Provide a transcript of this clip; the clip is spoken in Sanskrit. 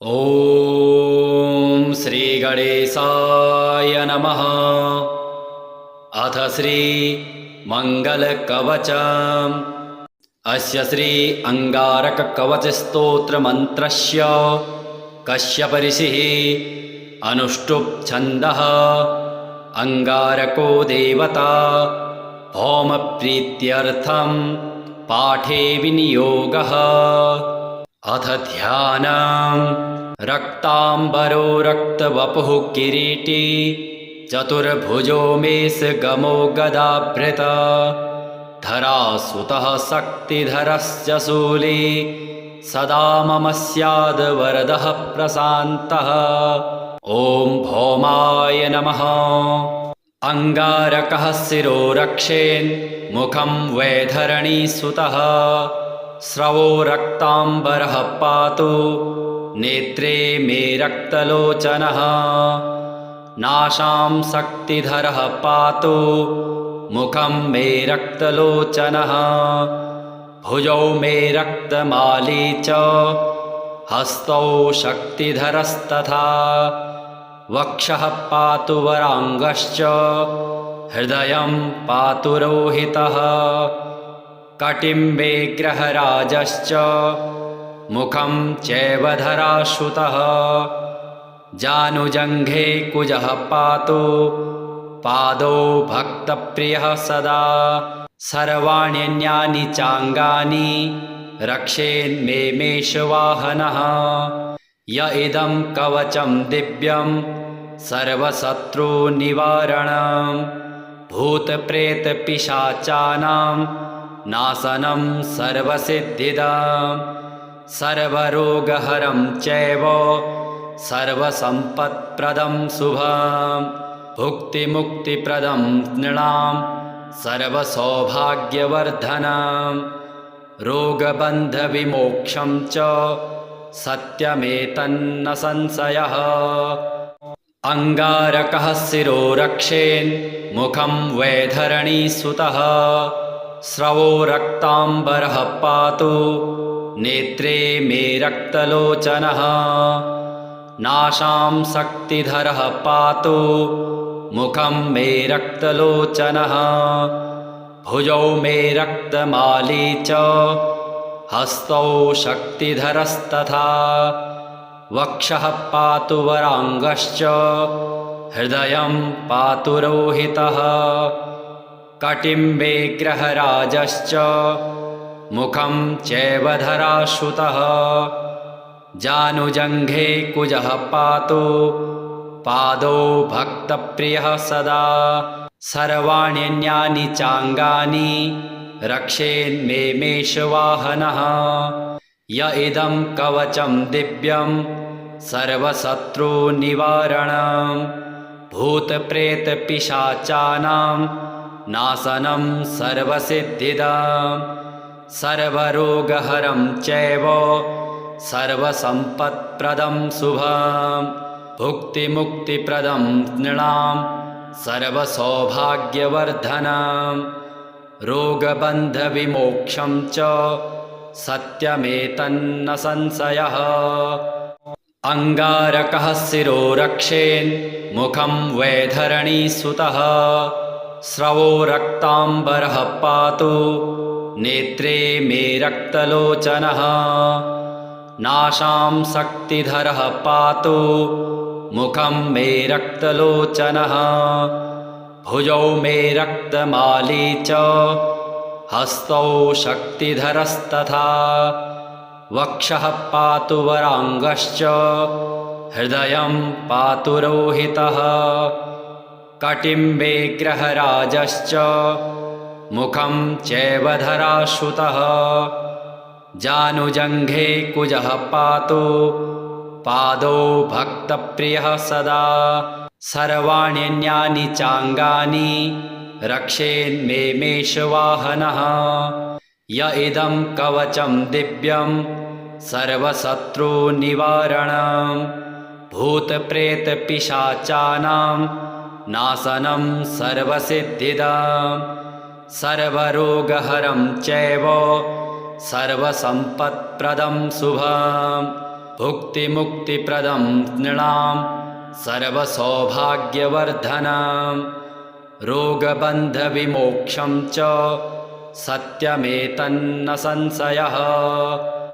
ॐ श्री गणेशाय नमः। अथ श्री मंगलकवचम्। अस्य श्री अंगारककवचस्तोत्रमन्त्रस्य कश्यप ऋषिः अनुष्टुप् छन्दः। अंगारको देवता होमप्रीत्यर्थं पाठे विनियोगः। अथ ध्यानम्। रक्तांबरो रक्तवपुः किरीटी चतुर्भुजो मेषगमो गदाभृत धरासुतः शक्तिधरश्च शूली सदा मम स्याद् वरदः प्रशान्तः। ॐ भौमाय नमः। अंगारकः शिरो रक्षेन् मुखं वैधरणीसुतः स्रवो रक्तांबरः पातु नेत्रे मे रक्तलोचनः। नासां शक्तिधरः पातु मुखं मे रक्तलोचनः। भुजौ मे रक्तमाली च हस्तौ शक्तिधरस्तथा। वक्षः पातु वराङ्गश्च हृदयं पातु रोहितः। कटिम्बे ग्रहराजश्च मुखं चैवधराश्रुतः। जानुजङ्घे कुजः पातु पादौ भक्तप्रियः सदा। सर्वाण्यन्यानि चाङ्गानि रक्षेन्मे मेषवाहनः। य इदं कवचं दिव्यं सर्वशत्रुनिवारणं भूतप्रेतपिशाचानां नाशनं सर्वसिद्धिदं सर्वरोगहरं चैव सर्वसम्पत्प्रदं शुभं भुक्तिमुक्तिप्रदं नृणां सर्वसौभाग्यवर्धनं रोगबन्धविमोक्षं च सत्यमेतन्न संशयः। अंगारकः शिरो रक्षेन् मुखं वैधरणीसुतः स्रवो रक्तांबरः पातु नेत्रे मे रक्तलोचनः। नासां शक्तिधरः पातु मुखं मे रक्तलोचनः। भुजौ मे रक्तमाली च हस्तौ शक्तिधरस्तथा। वक्षः पातु वराङ्गश्च हृदयं पातु रोहितः। कटिम्बे ग्रहराजश्च मुखं चैवधराश्रुतः। जानुजङ्घे कुजः पातु पादौ भक्तप्रियः सदा। सर्वाण्यन्यानि चाङ्गानि रक्षेन्मे मेषवाहनः। य इदं कवचं दिव्यं सर्वशत्रुनिवारणं भूतप्रेतपिशाचानां नाशनं सर्वसिद्धिदं सर्वरोगहरं चैव सर्वसम्पत्प्रदं शुभं भुक्तिमुक्तिप्रदं नृणां सर्वसौभाग्यवर्धनं रोगबन्धविमोक्षं च सत्यमेतन्न संशयः। अंगारकः शिरो रक्षेन् मुखं वैधरणीसुतः स्रवो रक्तांबरः पातु नेत्रे मे रक्तलोचनः। नासां शक्तिधरः पातु मुखं मे रक्तलोचनः। भुजौ मे रक्तमाली च हस्तौ शक्तिधरस्तथा। वक्षः पातु वराङ्गश्च हृदयं पातु रोहितः। कटिम्बे ग्रहराजश्च मुखं चैवधराश्रुतः। जानुजङ्घे कुजः पातु पादौ भक्तप्रियः सदा। सर्वाण्यन्यानि चाङ्गानि रक्षेन्मे मेषवाहनः। य इदं कवचं दिव्यं सर्वशत्रुनिवारणं भूतप्रेतपिशाचानां नाशनं सर्वसिद्धिदं सर्वरोगहरं चैव सर्वसम्पत्प्रदं शुभं भुक्तिमुक्तिप्रदं नृणां सर्वसौभाग्यवर्धनं रोगबन्धविमोक्षं च सत्यमेतन्न संशयः।